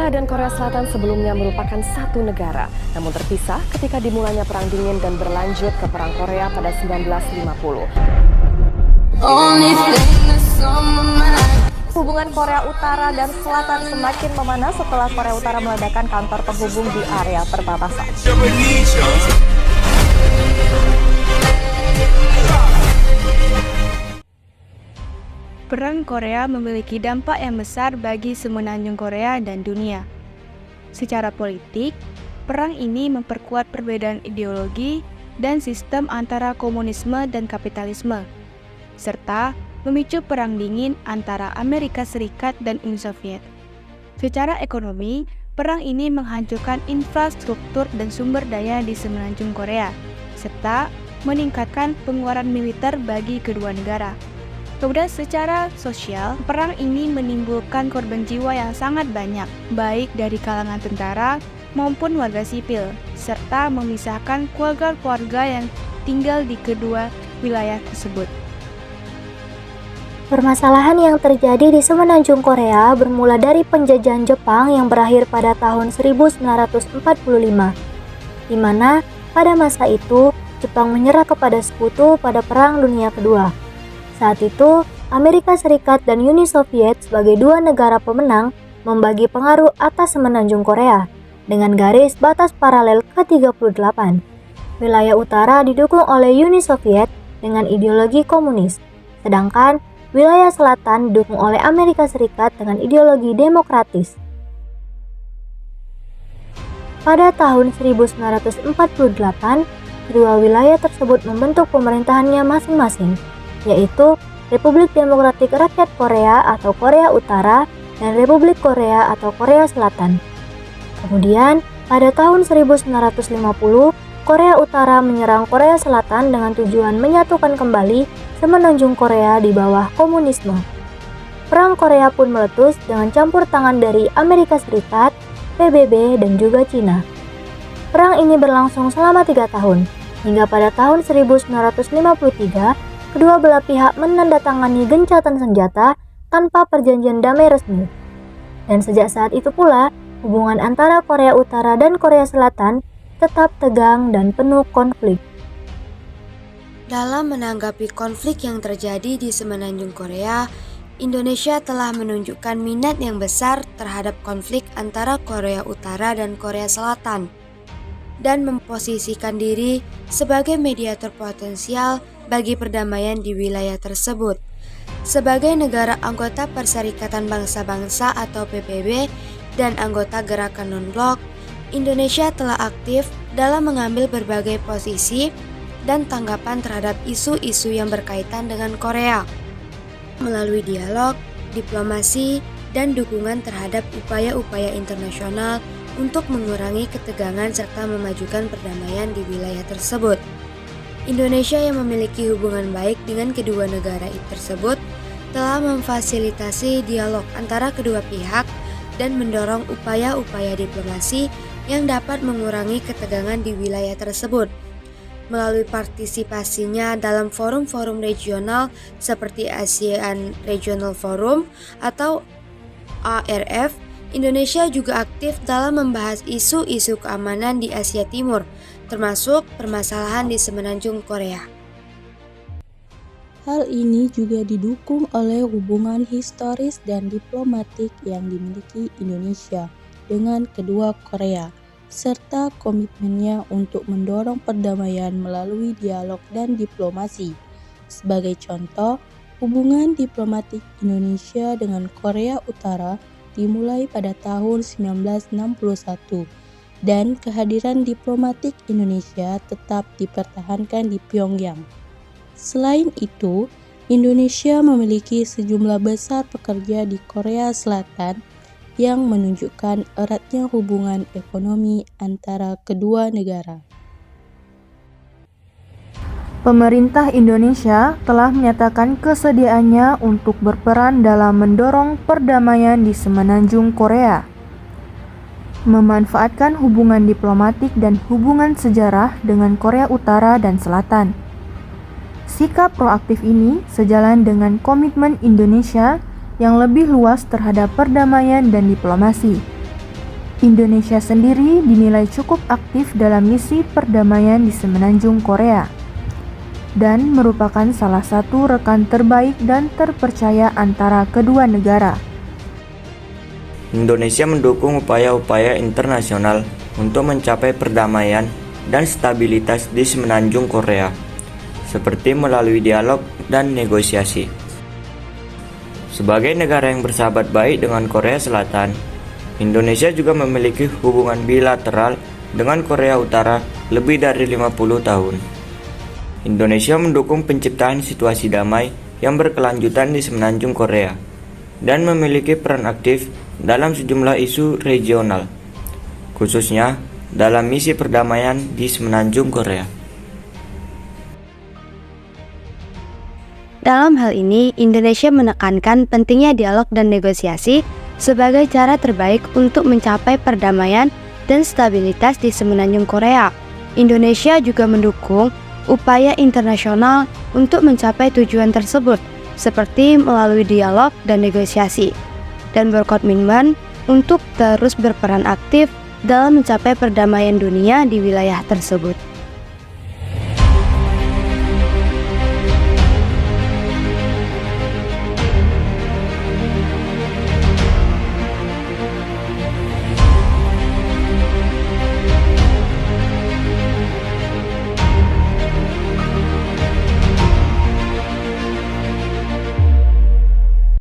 Korea dan Korea Selatan sebelumnya merupakan satu negara, namun terpisah ketika dimulainya Perang Dingin dan berlanjut ke Perang Korea pada 1950. Hubungan Korea Utara dan Selatan semakin memanas setelah Korea Utara meledakan kantor penghubung di area perbatasan. Perang Korea memiliki dampak yang besar bagi semenanjung Korea dan dunia. Secara politik, perang ini memperkuat perbedaan ideologi dan sistem antara komunisme dan kapitalisme, serta memicu perang dingin antara Amerika Serikat dan Uni Soviet. Secara ekonomi, perang ini menghancurkan infrastruktur dan sumber daya di semenanjung Korea, serta meningkatkan pengeluaran militer bagi kedua negara. Kemudian secara sosial, perang ini menimbulkan korban jiwa yang sangat banyak, baik dari kalangan tentara maupun warga sipil, serta memisahkan keluarga-keluarga yang tinggal di kedua wilayah tersebut. Permasalahan yang terjadi di semenanjung Korea bermula dari penjajahan Jepang yang berakhir pada tahun 1945, di mana pada masa itu Jepang menyerah kepada sekutu pada Perang Dunia Kedua. Saat itu, Amerika Serikat dan Uni Soviet sebagai dua negara pemenang membagi pengaruh atas semenanjung Korea dengan garis batas paralel ke-38. Wilayah utara didukung oleh Uni Soviet dengan ideologi komunis, sedangkan wilayah selatan didukung oleh Amerika Serikat dengan ideologi demokratis. Pada tahun 1948, kedua wilayah tersebut membentuk pemerintahannya masing-masing, yaitu Republik Demokratik Rakyat Korea atau Korea Utara dan Republik Korea atau Korea Selatan. Kemudian, pada tahun 1950, Korea Utara menyerang Korea Selatan dengan tujuan menyatukan kembali semenanjung Korea di bawah komunisme. Perang Korea pun meletus dengan campur tangan dari Amerika Serikat, PBB, dan juga Cina. Perang ini berlangsung selama 3 tahun, hingga pada tahun 1953, kedua belah pihak menandatangani gencatan senjata tanpa perjanjian damai resmi. Dan sejak saat itu pula, hubungan antara Korea Utara dan Korea Selatan tetap tegang dan penuh konflik. Dalam menanggapi konflik yang terjadi di semenanjung Korea, Indonesia telah menunjukkan minat yang besar terhadap konflik antara Korea Utara dan Korea Selatan dan memposisikan diri sebagai mediator potensial bagi perdamaian di wilayah tersebut. Sebagai negara anggota Perserikatan Bangsa-Bangsa atau PBB dan anggota Gerakan Non-Blok, Indonesia telah aktif dalam mengambil berbagai posisi dan tanggapan terhadap isu-isu yang berkaitan dengan Korea melalui dialog, diplomasi, dan dukungan terhadap upaya-upaya internasional untuk mengurangi ketegangan serta memajukan perdamaian di wilayah tersebut. Indonesia yang memiliki hubungan baik dengan kedua negara tersebut telah memfasilitasi dialog antara kedua pihak dan mendorong upaya-upaya diplomasi yang dapat mengurangi ketegangan di wilayah tersebut. Melalui partisipasinya dalam forum-forum regional seperti ASEAN Regional Forum atau ARF, Indonesia juga aktif dalam membahas isu-isu keamanan di Asia Timur, termasuk permasalahan di semenanjung Korea. Hal ini juga didukung oleh hubungan historis dan diplomatik yang dimiliki Indonesia dengan kedua Korea, serta komitmennya untuk mendorong perdamaian melalui dialog dan diplomasi. Sebagai contoh, hubungan diplomatik Indonesia dengan Korea Utara dimulai pada tahun 1961 dan kehadiran diplomatik Indonesia tetap dipertahankan di Pyongyang. Selain itu, Indonesia memiliki sejumlah besar pekerja di Korea Selatan yang menunjukkan eratnya hubungan ekonomi antara kedua negara. Pemerintah Indonesia telah menyatakan kesediaannya untuk berperan dalam mendorong perdamaian di semenanjung Korea, memanfaatkan hubungan diplomatik dan hubungan sejarah dengan Korea Utara dan Selatan. Sikap proaktif ini sejalan dengan komitmen Indonesia yang lebih luas terhadap perdamaian dan diplomasi. Indonesia sendiri dinilai cukup aktif dalam misi perdamaian di semenanjung Korea dan merupakan salah satu rekan terbaik dan terpercaya antara kedua negara. Indonesia mendukung upaya-upaya internasional untuk mencapai perdamaian dan stabilitas di semenanjung Korea, seperti melalui dialog dan negosiasi. Sebagai negara yang bersahabat baik dengan Korea Selatan, Indonesia juga memiliki hubungan bilateral dengan Korea Utara lebih dari 50 tahun. Indonesia mendukung penciptaan situasi damai yang berkelanjutan di semenanjung Korea dan memiliki peran aktif dalam sejumlah isu regional, khususnya dalam misi perdamaian di semenanjung Korea. Dalam hal ini, Indonesia menekankan pentingnya dialog dan negosiasi sebagai cara terbaik untuk mencapai perdamaian dan stabilitas di semenanjung Korea. Indonesia juga mendukung upaya internasional untuk mencapai tujuan tersebut, seperti melalui dialog dan negosiasi, dan berkomitmen untuk terus berperan aktif dalam mencapai perdamaian dunia di wilayah tersebut.